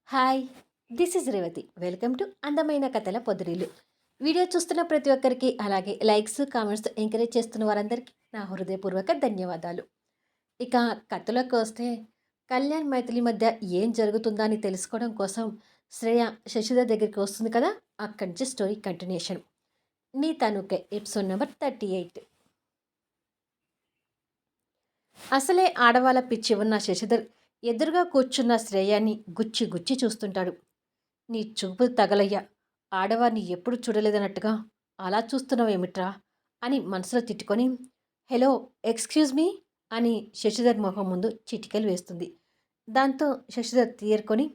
Hi, this is Revathi. Welcome to అందమైన కథల పొదిరిల్లు. Video చూస్తున్న ప్రతి ఒక్కరికి, అలాగే లైక్స్, కామెంట్స్ ఎంకరేజ్ చేస్తున్న వారందరికీ నా హృదయపూర్వక ధన్యవాదాలు. ఇక కథలోకి వస్తే, కళ్యాణ్ మైథిలి మధ్య ఏం జరుగుతుందా అని తెలుసుకోవడం కోసం శ్రేయ శశిధర్ దగ్గరికి వస్తుంది కదా. అక్కడి నుంచి స్టోరీ కంటిన్యూషన్. నీ తనుకే ఎపిసోడ్ నెంబర్ 38. అసలే ఆడవాళ్ళ పిచ్చి ఉన్న శశిధర్ ఎదురుగా కూర్చున్న శ్రేయాని గుచ్చి గుచ్చి చూస్తుంటాడు. నీ చూపులు తగలయ్యా, ఆడవారిని ఎప్పుడు చూడలేదన్నట్టుగా అలా చూస్తున్నావేమిట్రా అని మనసులో తిట్టుకొని, హలో, ఎక్స్క్యూజ్ మీ అని శశిధర్ మొహం ముందు చిటికలు వేస్తుంది. దాంతో శశిధర్ తీరుకొని,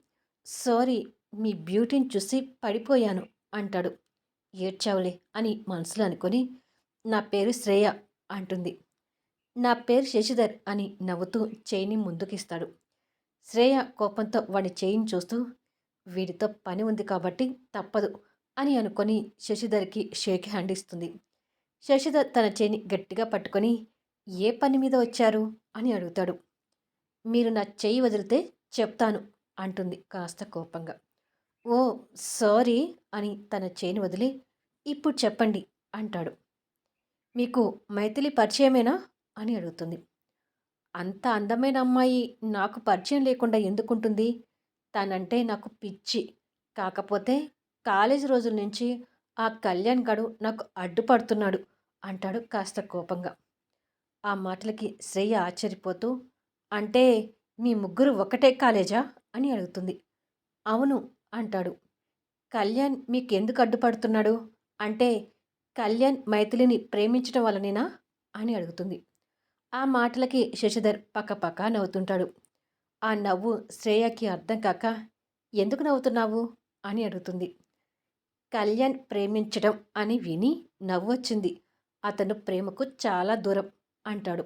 సారీ, మీ బ్యూటీని చూసి పడిపోయాను అంటాడు. ఏడ్చావులే అని మనసులో అనుకొని, నా పేరు శ్రేయ అంటుంది. నా పేరు శశిధర్ అని నవ్వుతూ చేయిని ముందుకిస్తాడు. శ్రేయ కోపంతో వాడి చేయిని చూస్తూ, వీడితో పని ఉంది కాబట్టి తప్పదు అని అనుకొని శశిధర్కి షేక్ హ్యాండ్ ఇస్తుంది. శశిధర్ తన చేయిని గట్టిగా పట్టుకొని, ఏ పని మీద వచ్చారు అని అడుగుతాడు. మీరు నా చెయ్యి వదిలితే చెప్తాను అంటుంది కాస్త కోపంగా. ఓ, సారీ అని తన చేయిని వదిలి, ఇప్పుడు చెప్పండి అంటాడు. మీకు మైథిలి పరిచయమేనా అని అడుగుతుంది. అంత అందమైన అమ్మాయి నాకు పరిచయం లేకుండా ఎందుకుంటుంది? తనంటే నాకు పిచ్చి. కాకపోతే కాలేజీ రోజుల నుంచి ఆ కళ్యాణ్ గడు నాకు అడ్డుపడుతున్నాడు అంటాడు కాస్త కోపంగా. ఆ మాటలకి శ్రేయ ఆశ్చర్యపోతూ, అంటే మీ ముగ్గురు ఒకటే కాలేజా అని అడుగుతుంది. అవును అంటాడు. కళ్యాణ్ మీకెందుకు అడ్డుపడుతున్నాడు? అంటే కళ్యాణ్ మైథిలిని ప్రేమించడం వల్లనేనా అని అడుగుతుంది. ఆ మాటలకి శశిధర్ పక్కపక్క నవ్వుతుంటాడు. ఆ నవ్వు శ్రేయకి అర్థం కాక, ఎందుకు నవ్వుతున్నావు అని అడుగుతుంది. కళ్యాణ్ ప్రేమించడం అని విని నవ్వొచ్చింది. అతను ప్రేమకు చాలా దూరం అంటాడు.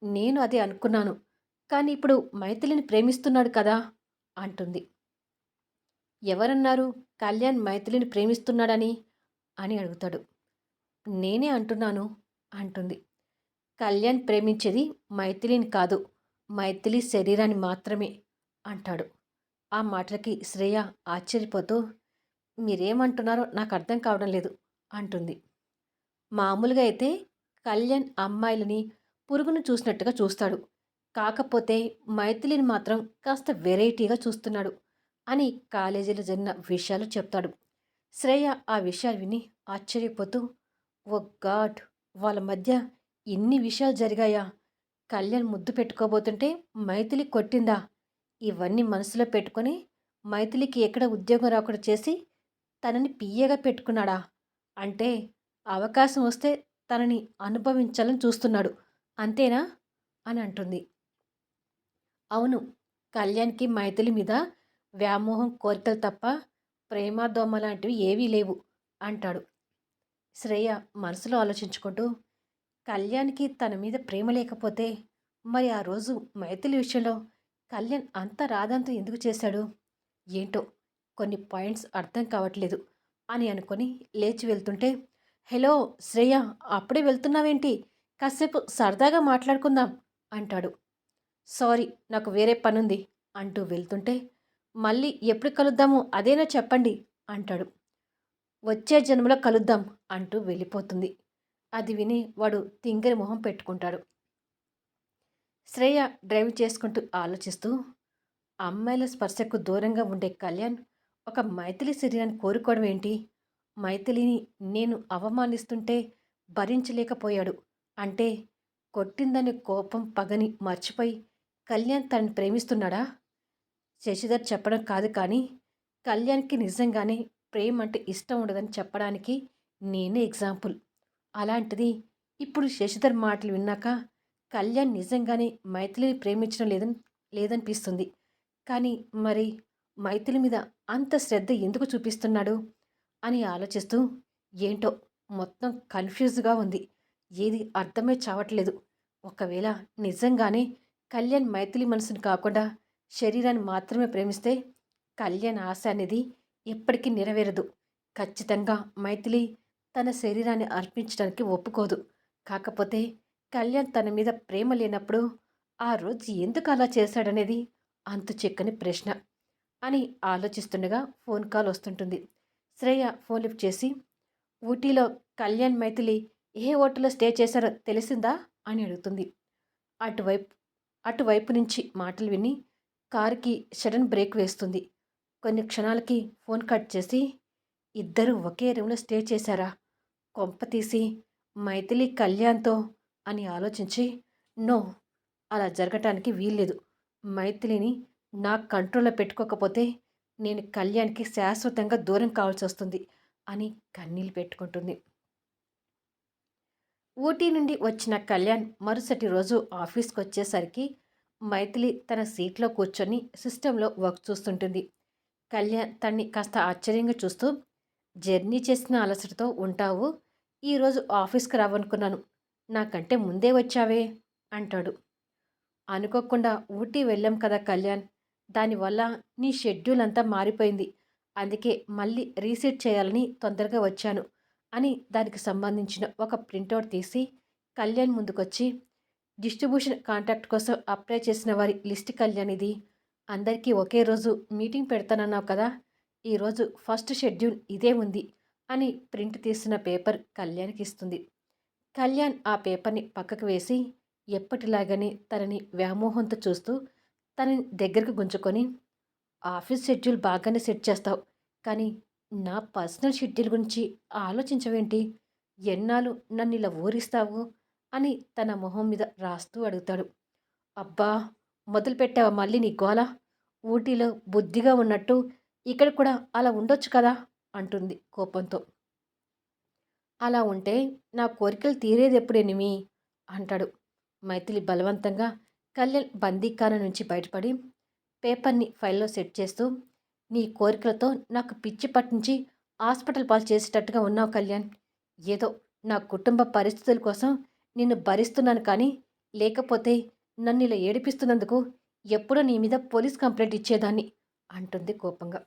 నేను అదే అనుకున్నాను, కానీ ఇప్పుడు మైథిలిని ప్రేమిస్తున్నాడు కదా అంటుంది. ఎవరన్నారు కళ్యాణ్ మైథిలిని ప్రేమిస్తున్నాడని అని అడుగుతాడు. నేనే అంటున్నాను అంటుంది. కళ్యాణ్ ప్రేమించేది మైథిలిని కాదు, మైథిలి శరీరాన్ని మాత్రమే అంటాడు. ఆ మాటలకి శ్రేయ ఆశ్చర్యపోతూ, మీరేమంటున్నారో నాకు అర్థం కావడం లేదు అంటుంది. మామూలుగా అయితే కళ్యాణ్ అమ్మాయిలని పురుగును చూసినట్టుగా చూస్తాడు, కాకపోతే మైథిలిని మాత్రం కాస్త వెరైటీగా చూస్తున్నాడు అని కాలేజీలో జరిగిన విషయాలు చెప్తాడు. శ్రేయ ఆ విషయాలు విని ఆశ్చర్యపోతూ, ఓ గాడ్, వాళ్ళ మధ్య ఇన్ని విషయాలు జరిగాయా? కళ్యాణ్ ముద్దు పెట్టుకోబోతుంటే మైథిలి కొట్టిందా? ఇవన్నీ మనసులో పెట్టుకొని మైథిలికి ఎక్కడ ఉద్యోగం రాకుండా చేసి తనని పియ్యగా పెట్టుకున్నాడా? అంటే అవకాశం వస్తే తనని అనుభవించాలని చూస్తున్నాడు, అంతేనా అని అంటుంది. అవును, కళ్యాణ్కి మైథిలి మీద వ్యామోహం, కోరికలు తప్ప ప్రేమ దోమ లాంటివి ఏవీ లేవు అంటాడు. శ్రేయ మనసులో ఆలోచించుకుంటూ, కళ్యాణ్కి తన మీద ప్రేమ లేకపోతే మరి ఆ రోజు మైథిలి విషయంలో కళ్యాణ్ అంత రాదంతా ఎందుకు చేశాడు? ఏంటో కొన్ని పాయింట్స్ అర్థం కావట్లేదు అని అనుకొని లేచి వెళ్తుంటే, హలో శ్రేయ, అప్పుడే వెళ్తున్నావేంటి? కాసేపు సరదాగా మాట్లాడుకుందాం అంటాడు. సారీ, నాకు వేరే పనుంది అంటూ వెళ్తుంటే, మళ్ళీ ఎప్పుడు కలుద్దామో అదేనా చెప్పండి అంటాడు. వచ్చే జన్మలో కలుద్దాం అంటూ వెళ్ళిపోతుంది. అది విని వాడు తింగరి మొహం పెట్టుకుంటాడు. శ్రేయ డ్రైవ్ చేసుకుంటూ ఆలోచిస్తూ, అమ్మాయిల స్పర్శకు దూరంగా ఉండే కళ్యాణ్ ఒక మైథిలి శరీరాన్ని కోరుకోవడం ఏంటి? మైథిలిని నేను అవమానిస్తుంటే భరించలేకపోయాడు. అంటే కొట్టిందని కోపం, పగని మర్చిపోయి కళ్యాణ్ తనని ప్రేమిస్తున్నాడా? శశిధర్ చెప్పడం కాదు, కానీ కళ్యాణ్కి నిజంగానే ప్రేమ అంటే ఇష్టం ఉండదని చెప్పడానికి నేనే ఎగ్జాంపుల్. అలాంటిది ఇప్పుడు శశిధర్ మాటలు విన్నాక కళ్యాణ్ నిజంగానే మైథిలిని ప్రేమించడం లేదనిపిస్తుంది. కానీ మరి మైథిలి మీద అంత శ్రద్ధ ఎందుకు చూపిస్తున్నాడు అని ఆలోచిస్తూ, ఏంటో మొత్తం కన్ఫ్యూజ్గా ఉంది. ఏది అర్థమే చావట్లేదు. ఒకవేళ నిజంగానే కళ్యాణ్ మైథిలి మనసుని కాకుండా శరీరాన్ని మాత్రమే ప్రేమిస్తే కళ్యాణ్ ఆశ అనేది ఎప్పటికీ నెరవేరదు. ఖచ్చితంగా మైథిలి తన శరీరాన్ని అర్పించడానికి ఒప్పుకోదు. కాకపోతే కళ్యాణ్ తన మీద ప్రేమ లేనప్పుడు ఆ రోజు ఎందుకు అలా చేశాడనేది అంతు చిక్కని ప్రశ్న. అని ఆలోచిస్తుండగా ఫోన్ కాల్ వస్తుంటుంది. శ్రేయ ఫోన్ లిఫ్ట్ చేసి, ఊటీలో కళ్యాణ్, మైథిలి ఏ హోటల్‌లో స్టే చేశారో తెలిసిందా అని అడుగుతుంది. అటువైపు అటువైపు నుంచి మాటలు విని కారుకి సడన్ బ్రేక్ వేస్తుంది. కొన్ని క్షణాలకి ఫోన్ కట్ చేసి, ఇద్దరూ ఒకే రూమ్‌లో స్టే చేశారా? కొంపతీసి మైథిలి కళ్యాణ్‌తో అని ఆలోచించి, నో, అలా జరగటానికి వీల్లేదు. మైథిలిని నా కంట్రోల్‌లో పెట్టుకోకపోతే నేను కళ్యాణ్‌కి శాశ్వతంగా దూరం కావాల్సొస్తుంది అని కన్నీళ్లు పెట్టుకుంటుంది. ఊటీ నుండి వచ్చిన కళ్యాణ్ మరుసటి రోజు ఆఫీస్‌కొచ్చేసరికి మైథిలి తన సీట్లో కూర్చొని సిస్టంలో వర్క్ చూస్తుంటుంది. కళ్యాణ్ తన్ని కాస్త ఆశ్చర్యంగా చూస్తూ, జర్నీ చేసిన అలసటతో ఉంటావు. ఈరోజు ఆఫీస్‌కి రావనుకున్నాను. నాకంటే ముందే వచ్చావే అంటాడు. అనుకోకుండా ఊటీ వెళ్ళాం కదా కళ్యాణ్. దానివల్ల నీ షెడ్యూల్ అంతా మారిపోయింది. అందుకే మళ్ళీ రీసెట్ చేయాలని తొందరగా వచ్చాను అని దానికి సంబంధించిన ఒక ప్రింటౌట్ తీసి కళ్యాణ్ ముందుకొచ్చి, డిస్ట్రిబ్యూషన్ కాంట్రాక్ట్ కోసం అప్లై చేసిన వారి లిస్ట్ కళ్యాణ్ ఇది. అందరికీ ఒకే రోజు మీటింగ్ పెడతానన్నావు కదా. ఈరోజు ఫస్ట్ షెడ్యూల్ ఇదే ఉంది అని ప్రింట్ తీసిన పేపర్ కళ్యాణ్కి ఇస్తుంది. కళ్యాణ్ ఆ పేపర్ని పక్కకు వేసి ఎప్పటిలాగానే తనని వ్యామోహంతో చూస్తూ తనని దగ్గరకు గుంజుకొని, ఆఫీస్ షెడ్యూల్ బాగానే సెట్ చేస్తావు, కానీ నా పర్సనల్ షెడ్యూల్ గురించి ఆలోచించవేంటి? ఎన్నాళ్ళు నన్ను ఇలా ఊరిస్తావు అని తన మొహం మీద రాస్తూ అడుగుతాడు. అబ్బా, మొదలుపెట్టావా మళ్ళీ నీ గోల? ఊటీలో బుద్ధిగా ఉన్నట్టు ఇక్కడ కూడా అలా ఉండొచ్చు కదా అంటుంది కోపంతో. అలా ఉంటే నా కోరికలు తీరేదెప్పుడేనిమి అంటాడు. మైథిలి బలవంతంగా కళ్యాణ్ బందీఖాన నుంచి బయటపడి పేపర్ని ఫైల్లో సెట్ చేస్తూ, నీ కోరికలతో నాకు పిచ్చి పట్టించి హాస్పిటల్ పాలు చేసేటట్టుగా ఉన్నావు కళ్యాణ్. ఏదో నా కుటుంబ పరిస్థితుల కోసం నిన్ను భరిస్తున్నాను, కానీ లేకపోతే నన్ను ఇలా ఏడిపిస్తున్నందుకు ఎప్పుడో నీ మీద పోలీస్ కంప్లైంట్ ఇచ్చేదాన్ని అంటుంది కోపంగా.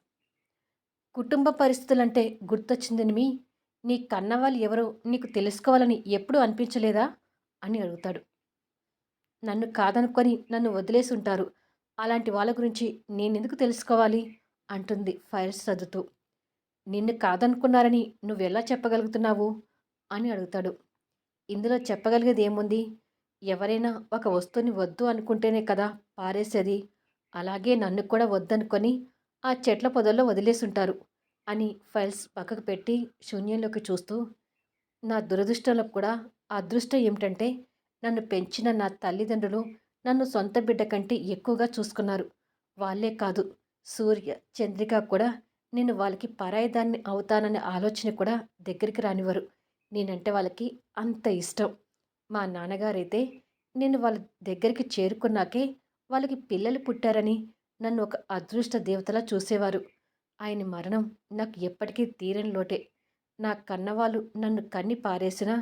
కుటుంబ పరిస్థితులంటే గుర్తొచ్చిందనిమి, నీ కన్నవాళ్ళు ఎవరో నీకు తెలుసుకోవాలని ఎప్పుడూ అనిపించలేదా అని అడుగుతాడు. నన్ను కాదనుకొని నన్ను వదిలేసి ఉంటారు. అలాంటి వాళ్ళ గురించి నేనెందుకు తెలుసుకోవాలి అంటుంది ఫైల్స్ సర్దుతూ. నిన్ను కాదనుకున్నారని నువ్వెలా చెప్పగలుగుతున్నావు అని అడుగుతాడు. ఇందులో చెప్పగలిగేది ఏముంది? ఎవరైనా ఒక వస్తువుని వద్దు అనుకుంటేనే కదా పారేసేది. అలాగే నన్ను కూడా వద్దనుకొని ఆ చెట్ల పొదల్లో వదిలేసుంటారు అని ఫైల్స్ పక్కకు పెట్టి శూన్యంలోకి చూస్తూ, నా దురదృష్టంలో కూడా అదృష్టం ఏమిటంటే నన్ను పెంచిన నా తల్లిదండ్రులు నన్ను సొంత బిడ్డ కంటే ఎక్కువగా చూసుకున్నారు. వాళ్ళే కాదు, సూర్య, చంద్రిక కూడా నేను వాళ్ళకి పరాయిదాన్ని అవుతాననే ఆలోచన కూడా దగ్గరికి రానివ్వరు. నేనంటే వాళ్ళకి అంత ఇష్టం. మా నాన్నగారైతే నేను వాళ్ళ దగ్గరికి చేరుకున్నాకే వాళ్ళకి పిల్లలు పుట్టారని నన్ను ఒక అదృష్ట దేవతలా చూసేవారు. ఆయన మరణం నాకు ఎప్పటికీ తీరని లోటే. నా కన్నవాళ్ళు నన్ను కన్ని పారేసినా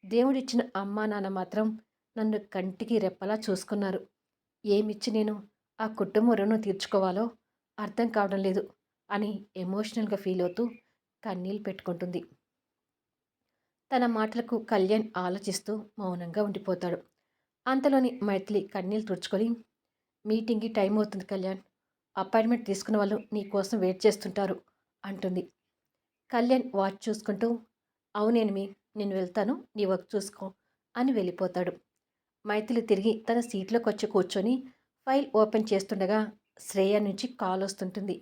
దేవుడిచ్చిన అమ్మా నాన్న మాత్రం నన్ను కంటికి రెప్పలా చూసుకున్నారు. ఏమిచ్చి నేను ఆ కుటుంబ రుణం తీర్చుకోవాలో అర్థం కావడం లేదు అని ఎమోషనల్గా ఫీల్ అవుతూ కన్నీళ్ళు పెట్టుకుంటుంది. తన మాటలకు కళ్యాణ్ ఆలోచిస్తూ మౌనంగా ఉండిపోతాడు. అంతలోని మైథిలి కన్నీళ్ళు తుడుచుకొని, మీటింగ్‌కి టైం అవుతుంది కళ్యాణ్. అపాయింట్మెంట్ తీసుకున్న వాళ్ళు నీ కోసం వెయిట్ చేస్తుంటారు అంటుంది. కళ్యాణ్ వాచ్ చూసుకుంటూ, అవునేనిమి, నేను వెళ్తాను, నీ వర్క్ చూసుకో అని వెళ్ళిపోతాడు. మైథిలి తిరిగి తన సీట్లోకొచ్చి కూర్చొని ఫైల్ ఓపెన్ చేస్తుండగా శ్రేయ నుంచి కాల్ వస్తుంటుంది.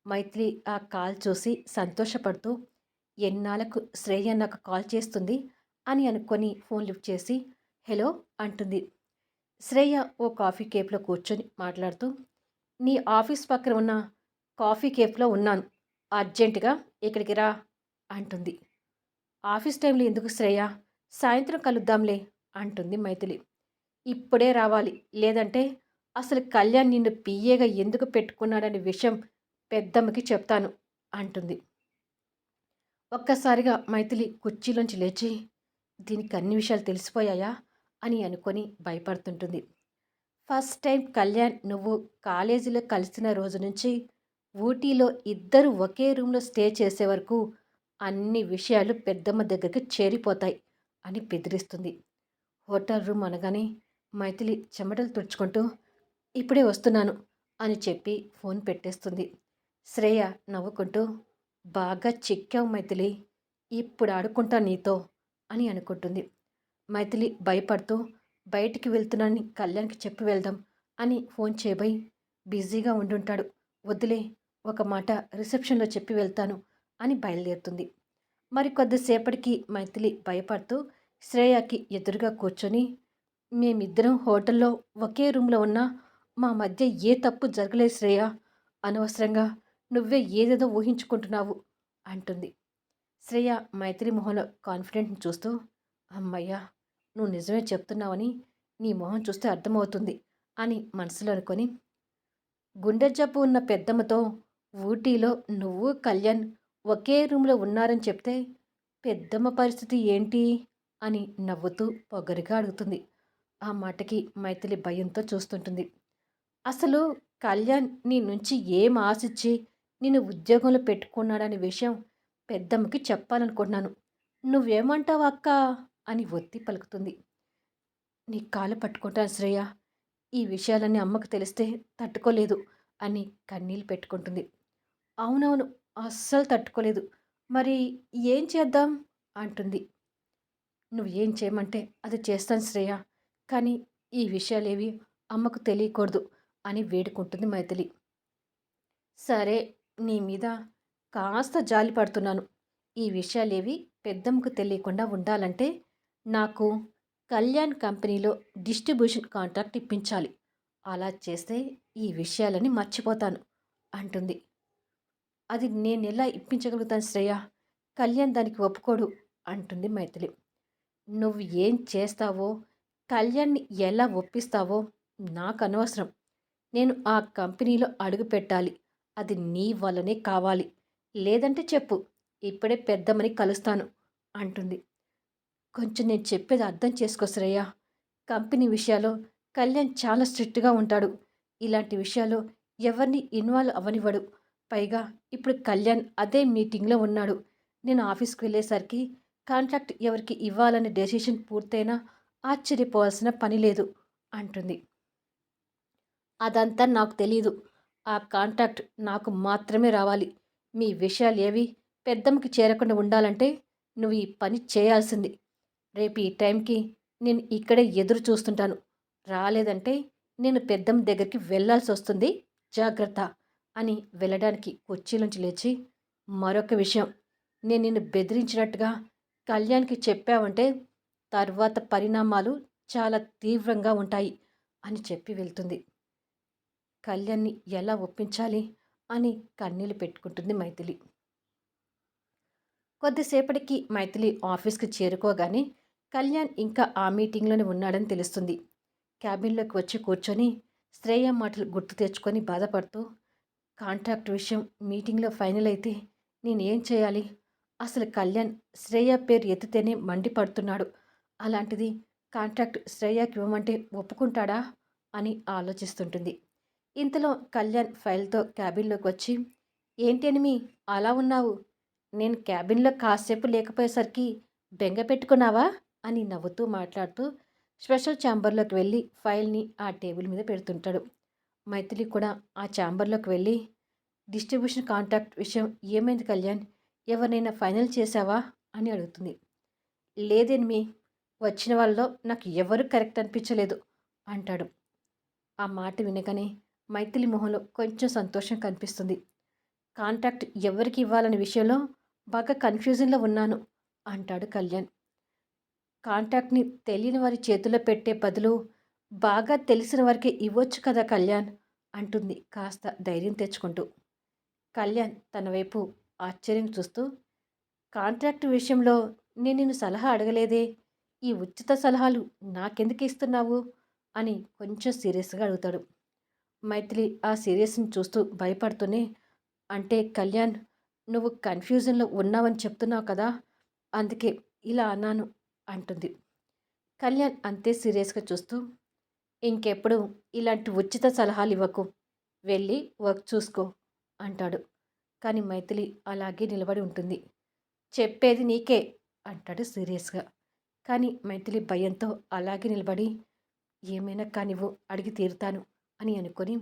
మైథిలి ఆ కాల్ చూసి సంతోషపడుతూ, ఎన్నాళ్ళకు శ్రేయ నాకు కాల్ చేస్తుంది అని అనుకొని ఫోన్ లిఫ్ట్ చేసి హలో అంటుంది. శ్రేయ ఓ కాఫీ కేఫ్లో కూర్చొని మాట్లాడుతూ, నీ ఆఫీస్ పక్కన ఉన్న కాఫీ కేఫ్లో ఉన్నాను, అర్జెంటుగా ఇక్కడికి రా అంటుంది. ఆఫీస్ టైంలో ఎందుకు శ్రేయ, సాయంత్రం కలుద్దాంలే అంటుంది మైథిలి. ఇప్పుడే రావాలి, లేదంటే అసలు కళ్యాణ్ నిన్ను పియ్యేగా ఎందుకు పెట్టుకున్నాడనే విషయం పెద్దమ్మకి చెప్తాను అంటుంది. ఒక్కసారిగా మైథిలి కుర్చీలోంచి లేచి, దీనికి అన్ని విషయాలు తెలిసిపోయాయా అని అనుకొని భయపడుతుంటుంది. ఫస్ట్ టైం కళ్యాణ్ నువ్వు కాలేజీలో కలిసిన రోజు నుంచి ఊటీలో ఇద్దరు ఒకే రూమ్లో స్టే చేసే వరకు అన్ని విషయాలు పెద్దమ్మ దగ్గరికి చేరిపోతాయి అని బెదిరిస్తుంది. హోటల్ రూమ్ అనగానే మైథిలి చెమటలు తుడుచుకుంటూ, ఇప్పుడే వస్తున్నాను అని చెప్పి ఫోన్ పెట్టేస్తుంది. శ్రేయ నవ్వుకుంటూ, బాగా చిక్కావు మైథిలి. ఇప్పుడు ఆడుకుంటా నీతో అని అనుకుంటుంది. మైథిలి భయపడుతూ బయటికి వెళ్తున్నానని కళ్యాణ్‌కి చెప్పి వెళ్దాం అని ఫోన్ చేయబోయి బిజీగా ఉండుంటాడు. వద్దులే, ఒక మాట రిసెప్షన్‌లో చెప్పి వెళ్తాను అని బయలుదేరుతుంది. మరి కొద్దిసేపటికి మైథిలి భయపడుతూ శ్రేయకి ఎదురుగా కూర్చొని, మేమిద్దరం హోటల్లో ఒకే రూమ్‌లో ఉన్నా మా మధ్య ఏ తప్పు జరగలేదు శ్రేయ. అనవసరంగా నువ్వే ఏదేదో ఊహించుకుంటున్నావు అంటుంది. శ్రేయ మైథిలి మొహంలో కాన్ఫిడెంట్‌ని చూస్తూ, హమ్మయ్య! నువ్వు నిజమే చెప్తున్నావని నీ మొహం చూస్తే అర్థమవుతుంది అని మనసులో అనుకొని, గుండె జబ్బు ఉన్న పెద్దమ్మతో ఊటీలో నువ్వు, కళ్యాణ్ ఒకే రూమ్‌లో ఉన్నారని చెప్తే పెద్దమ్మ పరిస్థితి ఏంటి అని నవ్వుతూ పొగరుగా అడుగుతుంది. ఆ మాటకి మైథిలి భయంతో చూస్తుంటుంది. అసలు కళ్యాణ్ నీ నుంచి ఏం ఆశిచ్చి నిన్ను ఉద్యోగంలో పెట్టుకున్నాడనే విషయం పెద్దమ్మకి చెప్పాలనుకుంటున్నాను. నువ్వేమంటావు అక్కా అని ఒత్తి పలుకుతుంది. నీ కాళ్ళు పట్టుకుంటాను శ్రేయ. ఈ విషయాలన్నీ అమ్మకు తెలిస్తే తట్టుకోలేదు అని కన్నీళ్ళు పెట్టుకుంటుంది. అవునవును, అస్సలు తట్టుకోలేదు. మరి ఏం చేద్దాం అంటుంది. నువ్వు ఏం చేయమంటే అది చేస్తాను శ్రేయ. కానీ ఈ విషయాలేవి అమ్మకు తెలియకూడదు అని వేడుకుంటుంది మైథిలి. సరే, నీ మీద కాస్త జాలి పడుతున్నాను. ఈ విషయాలేవి పెద్దమ్మకు తెలియకుండా ఉండాలంటే నాకు కళ్యాణ్ కంపెనీలో డిస్ట్రిబ్యూషన్ కాంట్రాక్ట్ ఇప్పించాలి. అలా చేస్తే ఈ విషయాలని మర్చిపోతాను అంటుంది. అది నేనెలా ఇప్పించగలుగుతాను శ్రేయ? కళ్యాణ్ దానికి ఒప్పుకోడు అంటుంది మైథిలి. నువ్వు ఏం చేస్తావో, కళ్యాణ్‌ని ఎలా ఒప్పిస్తావో నాకు అనవసరం. నేను ఆ కంపెనీలో అడుగు పెట్టాలి. అది నీ వల్లనే కావాలి. లేదంటే చెప్పు. ఇప్పుడే పెద్దమ్మని కలుస్తాను అంటుంది. కొంచెం నేను చెప్పేది అర్థం చేసుకో శ్రేయ. కంపెనీ విషయాల్లో కళ్యాణ్ చాలా స్ట్రిక్ట్‌గా ఉంటాడు. ఇలాంటి విషయాల్లో ఎవరిని ఇన్వాల్వ్ అవ్వనివ్వడు. పైగా ఇప్పుడు కళ్యాణ్ అదే మీటింగ్‌లో ఉన్నాడు. నేను ఆఫీస్‌కి వెళ్ళేసరికి కాంట్రాక్ట్ ఎవరికి ఇవ్వాలనే డెసిషన్ పూర్తయినా ఆశ్చర్యపోవాల్సిన పని లేదు అంటుంది. అదంతా నాకు తెలీదు. ఆ కాంట్రాక్ట్ నాకు మాత్రమే రావాలి. మీ విషయాలేవి పెద్దమ్మకి చేరకుండా ఉండాలంటే నువ్వు ఈ పని చేయాల్సింది. రేపు ఈ టైంకి నేను ఇక్కడే ఎదురు చూస్తుంటాను. రాలేదంటే నేను పెద్దమ్మ దగ్గరికి వెళ్ళాల్సొస్తుంది. జాగ్రత్త అని వెళ్ళడానికి కుర్చీలోంచి లేచి, మరొక విషయం, నేను నిన్ను బెదిరించినట్టుగా కళ్యాణ్‌కి చెప్పావంటే తర్వాత పరిణామాలు చాలా తీవ్రంగా ఉంటాయి అని చెప్పి వెళ్తుంది. కళ్యాణ్‌ని ఎలా ఒప్పించాలి అని కన్నీళ్లు పెట్టుకుంటుంది మైథిలి. కొద్దిసేపటికి మైథిలి ఆఫీస్‌కి చేరుకోగానే కళ్యాణ్ ఇంకా ఆ మీటింగ్‌లోనే ఉన్నాడని తెలుస్తుంది. క్యాబిన్‌లోకి వచ్చి కూర్చొని శ్రేయ మాటలు గుర్తు తెచ్చుకొని బాధపడుతూ, కాంట్రాక్ట్ విషయం మీటింగ్‌లో ఫైనల్ అయితే నేనేం చేయాలి? అసలు కళ్యాణ్ శ్రేయ పేరు ఎత్తితేనే మండిపడుతున్నాడు. అలాంటిది కాంట్రాక్ట్ శ్రేయకి ఇవ్వమంటే ఒప్పుకుంటాడా అని ఆలోచిస్తుంటుంది. ఇంతలో కళ్యాణ్ ఫైల్‌తో క్యాబిన్‌లోకి వచ్చి, ఏంటి ఎనిమి అలా ఉన్నావు? నేను క్యాబిన్‌లో కాసేపు లేకపోయేసరికి బెంగ పెట్టుకున్నావా అని నవ్వుతూ మాట్లాడుతూ స్పెషల్ ఛాంబర్‌లోకి వెళ్ళి ఫైల్‌ని ఆ టేబుల్ మీద పెడుతుంటాడు. మైథిలి కూడా ఆ ఛాంబర్‌లోకి వెళ్ళి, డిస్ట్రిబ్యూషన్ కాంట్రాక్ట్ విషయం ఏమైంది కళ్యాణ్? ఎవరినైనా ఫైనల్ చేశావా అని అడుగుతుంది. లేదేన్మి, వచ్చిన వాళ్ళలో నాకు ఎవరు కరెక్ట్ అనిపించలేదు అంటాడు. ఆ మాట వినగానే మైథిలి మొహంలో కొంచెం సంతోషం కనిపిస్తుంది. కాంట్రాక్ట్ ఎవరికి ఇవ్వాలనే విషయంలో బాగా కన్ఫ్యూజన్‌లో ఉన్నాను అంటాడు కళ్యాణ్. కాంట్రాక్ట్‌ని తెలియని వారి చేతుల్లో పెట్టే బదులు బాగా తెలిసిన వారికే ఇవ్వొచ్చు కదా కళ్యాణ్ అంటుంది కాస్త ధైర్యం తెచ్చుకుంటూ. కళ్యాణ్ తన వైపు ఆశ్చర్యం చూస్తూ, కాంట్రాక్ట్ విషయంలో నేను నిన్ను సలహా అడగలేదే. ఈ ఉచిత సలహాలు నాకెందుకు ఇస్తున్నావు అని కొంచెం సీరియస్‌గా అడుగుతాడు. మైథిలి ఆ సీరియస్‌ని చూస్తూ భయపడుతూనే, అంటే కళ్యాణ్, నువ్వు కన్‌ఫ్యూజన్‌లో ఉన్నావని చెప్తున్నావు కదా! అందుకే ఇలా అన్నాను అంటుంది. కళ్యాణ్ అంతే సీరియస్‌గా చూస్తూ, ఇంకెప్పుడు ఇలాంటి ఉచిత సలహాలివ్వకు. వెళ్ళి వర్క్ చూసుకో అంటాడు. కానీ మైథిలి అలాగే నిలబడి ఉంటుంది. చెప్పేది నీకే అంటాడు సీరియస్‌గా. కానీ మైథిలి భయంతో అలాగే నిలబడి, ఏమైనా కానివ్వు, అడిగి తీరుతాను అని అనుకొని,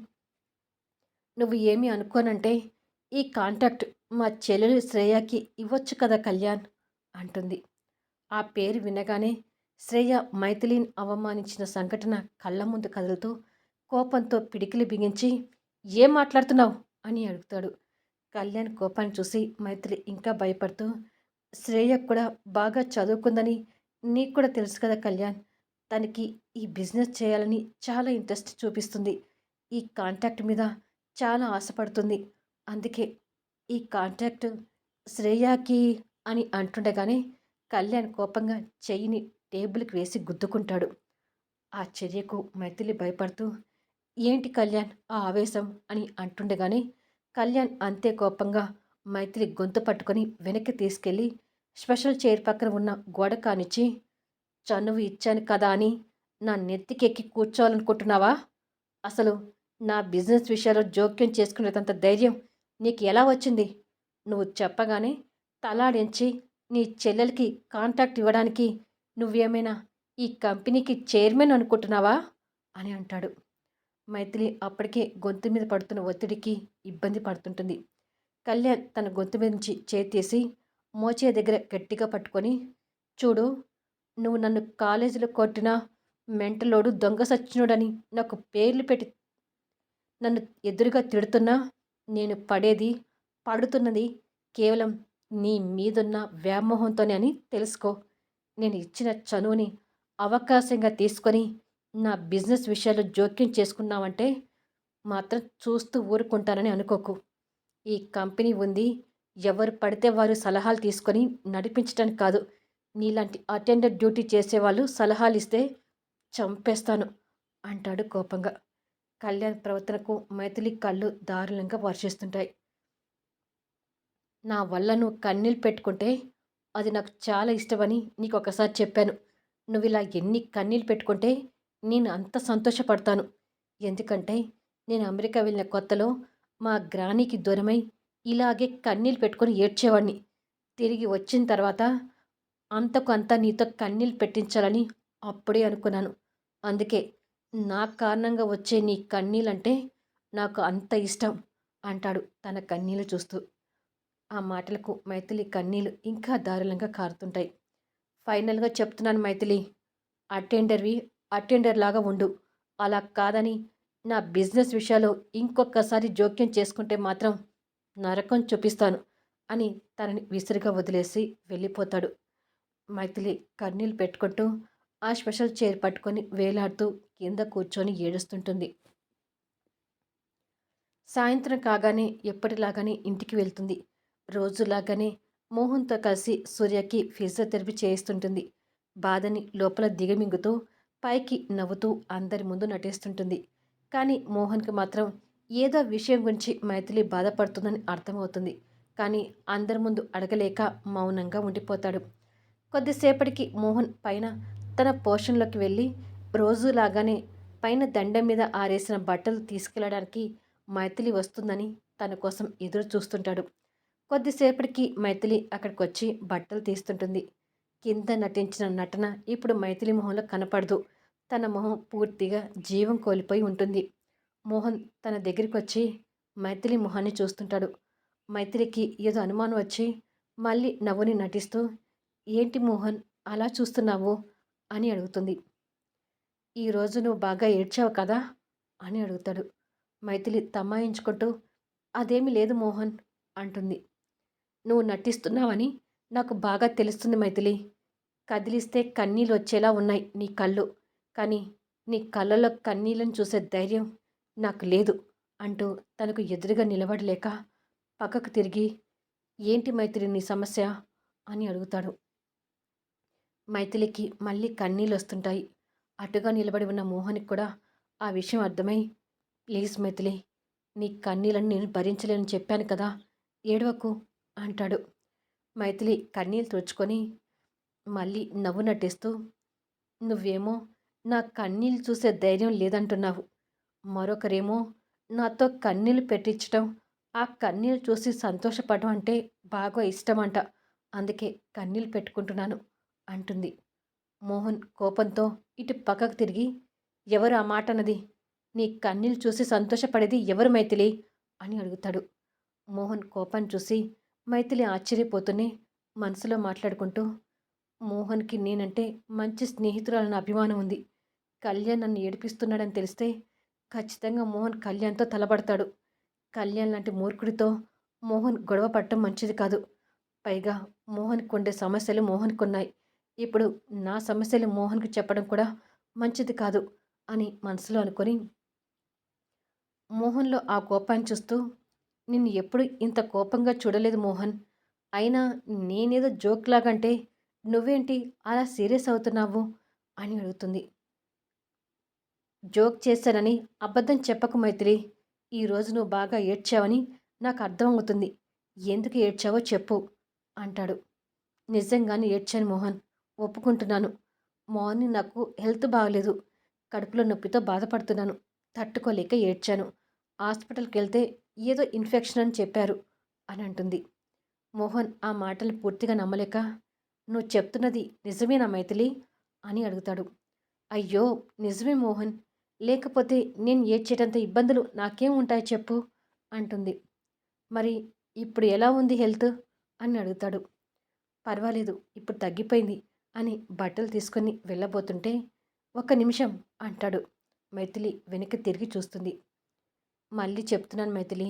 నువ్వు ఏమీ అనుకోనంటే ఈ కాంటాక్ట్ మా చెల్లెలు శ్రేయకి ఇవ్వచ్చు కదా కళ్యాణ్ అంటుంది. ఆ పేరు వినగానే శ్రేయ మైథిలిని అవమానించిన సంఘటన కళ్ళ ముందు కదులుతూ కోపంతో పిడికిలి బిగించి ఏం మాట్లాడుతున్నావు అని అడుగుతాడు. కళ్యాణ్ కోపాన్ని చూసి మైథిలి ఇంకా భయపడుతూ శ్రేయ కూడా బాగా చదువుకుందని నీకు కూడా తెలుసు కదా కళ్యాణ్. తనకి ఈ బిజినెస్ చేయాలని చాలా ఇంట్రెస్ట్ చూపిస్తుంది. ఈ కాంటాక్ట్ మీద చాలా ఆశపడుతుంది. అందుకే ఈ కాంటాక్ట్ శ్రేయాకి అని అంటుండగానే కళ్యాణ్ కోపంగా చెయ్యిని టేబుల్కి వేసి గుద్దుకుంటాడు. ఆ చర్యకు మైథిలి భయపడుతూ ఏంటి కళ్యాణ్ ఆ ఆవేశం అని అంటుండగానే కళ్యాణ్ అంతే కోపంగా మైథిలి గొంతు పట్టుకొని వెనక్కి తీసుకెళ్ళి స్పెషల్ చైర్ పక్కన ఉన్న గోడ కానిచ్చి చనువు ఇచ్చాను కదా అని నా నెత్తికెక్కి కూర్చోవాలనుకుంటున్నావా? అసలు నా బిజినెస్ విషయాల్లో జోక్యం చేసుకునేంత ధైర్యం నీకు ఎలా వచ్చింది? నువ్వు చెప్పగానే తలాడించి నీ చెల్లెలకి కాంటాక్ట్ ఇవ్వడానికి నువ్వేమైనా ఈ కంపెనీకి చైర్మన్ అనుకుంటున్నావా అని అంటాడు. మైథిలి అప్పటికే గొంతు మీద పడుతున్న ఒత్తిడికి ఇబ్బంది పడుతుంటుంది. కళ్యాణ్ తన గొంతు మీద నుంచి చేతేసి మోచే దగ్గర గట్టిగా పట్టుకొని చూడు, నువ్వు నన్ను కాలేజీలో కొట్టిన మెంటలోడు దొంగ సచ్చినోడని నాకు పేర్లు పెట్టి నన్ను ఎదురుగా తిడుతున్నా నేను పడుతున్నది కేవలం నీ మీదున్న వ్యామోహంతోనే అని తెలుసుకో. నేను ఇచ్చిన చనువుని అవకాశంగా తీసుకొని నా బిజినెస్ విషయాల్లో జోక్యం చేసుకున్నావంటే మాత్రం చూస్తూ ఊరుకుంటానని అనుకోకు. ఈ కంపెనీ ఉంది ఎవరు పడితే వారు సలహాలు తీసుకొని నడిపించడానికి కాదు. నీలాంటి అటెండర్ డ్యూటీ చేసేవాళ్ళు సలహాలు ఇస్తే చంపేస్తాను అంటాడు కోపంగా. కళ్యాణ్ ప్రవర్తనకు మైథిలి కళ్ళు దారుణంగా వర్షిస్తుంటాయి. నా వల్ల నువ్వు కన్నీళ్ళు పెట్టుకుంటే అది నాకు చాలా ఇష్టమని నీకు ఒకసారి చెప్పాను. నువ్వు ఇలా ఎన్ని కన్నీళ్ళు పెట్టుకుంటే నేను అంత సంతోషపడతాను. ఎందుకంటే నేను అమెరికా వెళ్ళిన కొత్తలో మా గ్రానికి దూరమై ఇలాగే కన్నీళ్ళు పెట్టుకొని ఏడ్చేవాడిని. తిరిగి వచ్చిన తర్వాత అంతకు అంతా నీతో కన్నీళ్ళు పెట్టించాలని అప్పుడే అనుకున్నాను. అందుకే నా కారణంగా వచ్చే నీ కన్నీళ్ళంటే నాకు అంత ఇష్టం అంటాడు తన కన్నీళ్ళు చూస్తూ. ఆ మాటలకు మైథిలి కన్నీళ్ళు ఇంకా దారుణంగా కారుతుంటాయి. ఫైనల్గా చెప్తున్నాను మైథిలి, అటెండర్వి అటెండర్ లాగా ఉండు. అలా కాదని నా బిజినెస్ విషయాలు ఇంకొకసారి జోక్యం చేసుకుంటే మాత్రం నరకం చూపిస్తాను అని తనని విసురుగా వదిలేసి వెళ్ళిపోతాడు. మైథిలి కన్నీళ్ళు పెట్టుకుంటూ ఆ స్పెషల్ చైర్ పట్టుకొని వేలాడుతూ కింద కూర్చొని ఏడుస్తుంటుంది. సాయంత్రం కాగానే ఎప్పటిలాగానే ఇంటికి వెళ్తుంది. రోజులాగానే మోహన్తో కలిసి సూర్యకి ఫిజియోథెరపీ చేయిస్తుంటుంది. బాధని లోపల దిగమింగుతూ పైకి నవ్వుతూ అందరి ముందు నటిస్తుంటుంది. కానీ మోహన్కి మాత్రం ఏదో విషయం గురించి మైథిలి బాధపడుతుందని అర్థమవుతుంది. కానీ అందరి ముందు అడగలేక మౌనంగా ఉండిపోతాడు. కొద్దిసేపటికి మోహన్ పైన తన పోర్షన్లోకి వెళ్ళి రోజులాగానే పైన దండం మీద ఆరేసిన బట్టలు తీసుకెళ్లడానికి మైథిలి వస్తుందని తన కోసం ఎదురు చూస్తుంటాడు. కొద్దిసేపటికి మైథిలి అక్కడికి వచ్చి బట్టలు తీస్తుంటుంది. కింద నటించిన నటన ఇప్పుడు మైథిలి మొహంలో కనపడదు. తన మొహం పూర్తిగా జీవం కోల్పోయి ఉంటుంది. మోహన్ తన దగ్గరికి వచ్చి మైథిలి మొహాన్ని చూస్తుంటాడు. మైథిలికి ఏదో అనుమానం వచ్చి మళ్ళీ నవ్వుని నటిస్తూ ఏంటి మోహన్ అలా చూస్తున్నావు అని అడుగుతుంది. ఈరోజు నువ్వు బాగా ఏడ్చావు కదా అని అడుగుతాడు. మైథిలి తమాయించుకుంటూ అదేమీ లేదు మోహన్ అంటుంది. నువ్వు నటిస్తున్నావని నాకు బాగా తెలుస్తుంది మైథిలి. కదిలిస్తే కన్నీళ్ళు వచ్చేలా ఉన్నాయి నీ కళ్ళు. కానీ నీ కళ్ళలో కన్నీళ్ళని చూసే ధైర్యం నాకు లేదు అంటూ తనకు ఎదురుగా నిలబడలేక పక్కకు తిరిగి ఏంటి మైథిలి నీ సమస్య అని అడుగుతాడు. మైథిలికి మళ్ళీ కన్నీళ్ళు వస్తుంటాయి. అటుగా నిలబడి ఉన్న మోహన్కి కూడా ఆ విషయం అర్థమై ప్లీజ్ మైథిలి, నీ కన్నీళ్ళని నేను భరించలేని చెప్పాను కదా, ఏడవకు అంటాడు. మైథిలి కన్నీళ్ళు తుడుచుకొని మళ్ళీ నవ్వు నటిస్తూ నువ్వేమో నా కన్నీళ్ళు చూసే ధైర్యం లేదంటున్నావు. మరొకరేమో నాతో కన్నీళ్ళు పెట్టించటం, ఆ కన్నీళ్ళు చూసి సంతోషపడడం అంటే బాగా ఇష్టమంట. అందుకే కన్నీళ్ళు పెట్టుకుంటున్నాను అంటుంది. మోహన్ కోపంతో ఇటు పక్కకు తిరిగి ఎవరు ఆ మాట అన్నది? నీ కన్నీళ్ళు చూసి సంతోషపడేది ఎవరు మైథిలి అని అడుగుతాడు. మోహన్ కోపాన్ని చూసి మైథిలి ఆశ్చర్యపోతూనే మనసులో మాట్లాడుకుంటూ, మోహన్‌కి నేనంటే మంచి స్నేహితురాలన్న అభిమానం ఉంది. కళ్యాణ్ నన్ను ఏడిపిస్తున్నాడని తెలిస్తే ఖచ్చితంగా మోహన్ కళ్యాణ్‌తో తలపడతాడు. కళ్యాణ్ లాంటి మూర్ఖుడితో మోహన్ గొడవ పడటం మంచిది కాదు. పైగా మోహన్‌కుండే సమస్యలు మోహన్‌కున్నాయి. ఇప్పుడు నా సమస్యలు మోహన్‌కి చెప్పడం కూడా మంచిది కాదు అని మనసులో అనుకొని, మోహన్‌లో ఆ కోపాన్ని చూస్తూ, నిన్ను ఎప్పుడు ఇంత కోపంగా చూడలేదు మోహన్. అయినా నేనేదో జోక్‌లాగంటే నువ్వేంటి అలా సీరియస్ అవుతున్నావు అని అడుగుతుంది. జోక్ చేశానని అబద్ధం చెప్పకు మైథిలి. ఈరోజు నువ్వు బాగా ఏడ్చావని నాకు అర్థమవుతుంది. ఎందుకు ఏడ్చావో చెప్పు అంటాడు. నిజంగానే ఏడ్చాను మోహన్. ఒప్పుకుంటున్నాను. మార్నింగ్ నాకు హెల్త్ బాగలేదు. కడుపులో నొప్పితో బాధపడుతున్నాను. తట్టుకోలేక ఏడ్చాను. హాస్పిటల్‌కెళ్తే ఏదో ఇన్ఫెక్షన్ అని చెప్పారు అని అంటుంది. మోహన్ ఆ మాటలు పూర్తిగా నమ్మలేక, నువ్వు చెప్తున్నది నిజమేనా మైథిలి అని అడుగుతాడు. అయ్యో! నిజమే మోహన్. లేకపోతే నేను ఏడ్చేటంత ఇబ్బందులు నాకేం ఉంటాయి చెప్పు అంటుంది. మరి ఇప్పుడు ఎలా ఉంది హెల్త్ అని అడుగుతాడు. పర్వాలేదు ఇప్పుడు తగ్గిపోయింది అని బట్టలు తీసుకొని వెళ్ళబోతుంటే, ఒక్క నిమిషం అంటాడు. మైథిలి వెనక్కి తిరిగి చూస్తుంది. మళ్ళీ చెప్తున్నాను మైథిలి,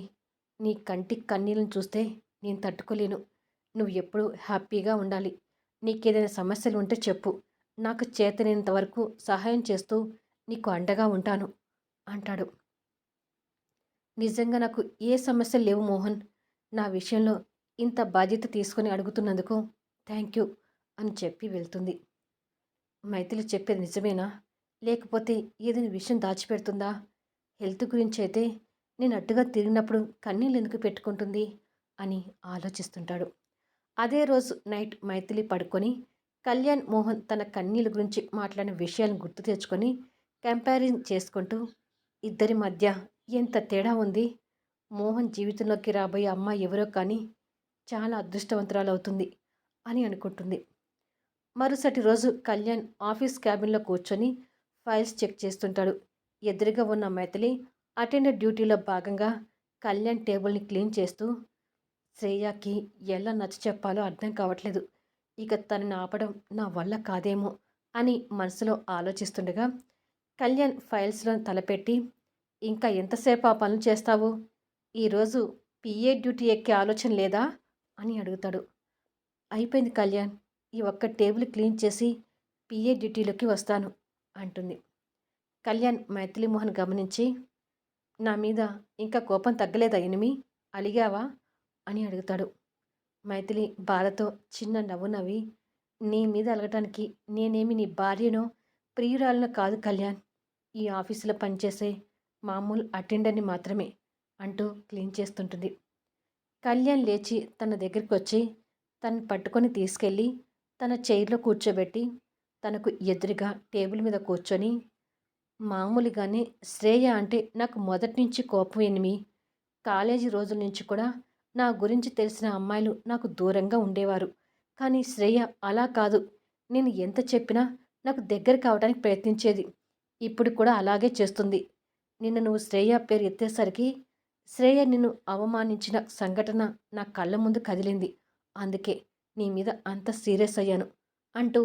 నీ కంటి కన్నీళ్ళని చూస్తే నేను తట్టుకోలేను. నువ్వు ఎప్పుడూ హ్యాపీగా ఉండాలి. నీకేదైనా సమస్యలు ఉంటే చెప్పు. నాకు చేతనైనంత వరకు సహాయం చేస్తూ నీకు అండగా ఉంటాను అంటాడు. నిజంగా నాకు ఏ సమస్యలు లేవు మోహన్. నా విషయంలో ఇంత బాధ్యత తీసుకొని అడుగుతున్నందుకు థ్యాంక్ యూ అని చెప్పి వెళ్తుంది. మైథిలి చెప్పేది నిజమేనా? లేకపోతే ఏదైనా విషయం దాచిపెడుతుందా? హెల్త్ గురించి అయితే నేను అడ్డుగా తిరిగినప్పుడు కన్నీళ్ళు ఎందుకు పెట్టుకుంటుంది అని ఆలోచిస్తుంటాడు. అదే రోజు నైట్ మైథిలి పడుకొని కళ్యాణ్, మోహన్ తన కన్నీళ్ళ గురించి మాట్లాడిన విషయాలను గుర్తు తెచ్చుకొని కంపారిజన్ చేసుకుంటూ, ఇద్దరి మధ్య ఎంత తేడా ఉంది. మోహన్ జీవితంలోకి రాబోయే అమ్మాయి ఎవరో కానీ చాలా అదృష్టవంతురాలవుతుంది అని అనుకుంటుంది. మరుసటి రోజు కళ్యాణ్ ఆఫీస్ క్యాబిన్లో కూర్చొని ఫైల్స్ చెక్ చేస్తుంటాడు. ఎదురుగా ఉన్న మైథిలి అటెండర్ డ్యూటీలో భాగంగా కళ్యాణ్ టేబుల్ని క్లీన్ చేస్తూ, శ్రేయకి ఎలా నచ్చచెప్పాలో అర్థం కావట్లేదు. ఇక తనని ఆపడం నా వల్ల కాదేమో అని మనసులో ఆలోచిస్తుండగా, కళ్యాణ్ ఫైల్స్లో తలపెట్టి, ఇంకా ఎంతసేపు ఆ పనులు చేస్తావు? ఈరోజు పిఏ డ్యూటీ ఎక్కే ఆలోచన లేదా అని అడుగుతాడు. అయిపోయింది కళ్యాణ్. ఈ ఒక్క టేబుల్ క్లీన్ చేసి పిఏ డ్యూటీలోకి వస్తాను అంటుంది. కళ్యాణ్ మైథిలి మోహన్ గమనించి, నా మీద ఇంకా కోపం తగ్గలేదా ఎనిమి? అలిగావా అని అడుగుతాడు. మైథిలి బాధతో చిన్న నవ్వు నవ్వి, నీ మీద అలగటానికి నేనేమి నీ భార్యనో ప్రియురాలనో కాదు కళ్యాణ్. ఈ ఆఫీసులో పనిచేసే మామూలు అటెండర్ని మాత్రమే అంటూ క్లీన్ చేస్తుంటుంది. కళ్యాణ్ లేచి తన దగ్గరికి వచ్చి తనని పట్టుకొని తీసుకెళ్ళి తన చైర్లో కూర్చోబెట్టి తనకు ఎదురుగా టేబుల్ మీద కూర్చొని, మామూలుగానే శ్రేయ అంటే నాకు మొదటి నుంచి కోపం ఎనిమి. కాలేజీ రోజుల నుంచి కూడా నా గురించి తెలిసిన అమ్మాయిలు నాకు దూరంగా ఉండేవారు. కానీ శ్రేయ అలా కాదు. నేను ఎంత చెప్పినా నాకు దగ్గర కావడానికి ప్రయత్నించేది. ఇప్పుడు కూడా అలాగే చేస్తుంది. నిన్న నువ్వు శ్రేయ పేరు ఎత్తేసరికి శ్రేయ నిన్ను అవమానించిన సంఘటన నా కళ్ళ ముందు కదిలింది. అందుకే నీ మీద అంత సీరియస్ అయ్యాను అంటూ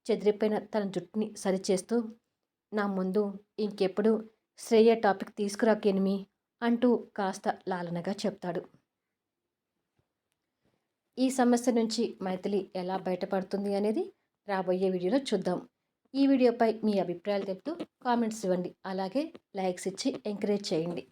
చెదిరిపోయిన తన జుట్టుని సరిచేస్తూ, నా ముందు ఇంకెప్పుడు శ్రేయ టాపిక్ తీసుకురాకెనిమి అంటూ కాస్త లాలనగా చెప్తాడు. ఈ సమస్య నుంచి మైథిలి ఎలా బయటపడుతుంది అనేది రాబోయే వీడియోలో చూద్దాం. ఈ వీడియోపై మీ అభిప్రాయాలు చెప్తూ కామెంట్స్ ఇవ్వండి. అలాగే లైక్స్ ఇచ్చి ఎంకరేజ్ చేయండి.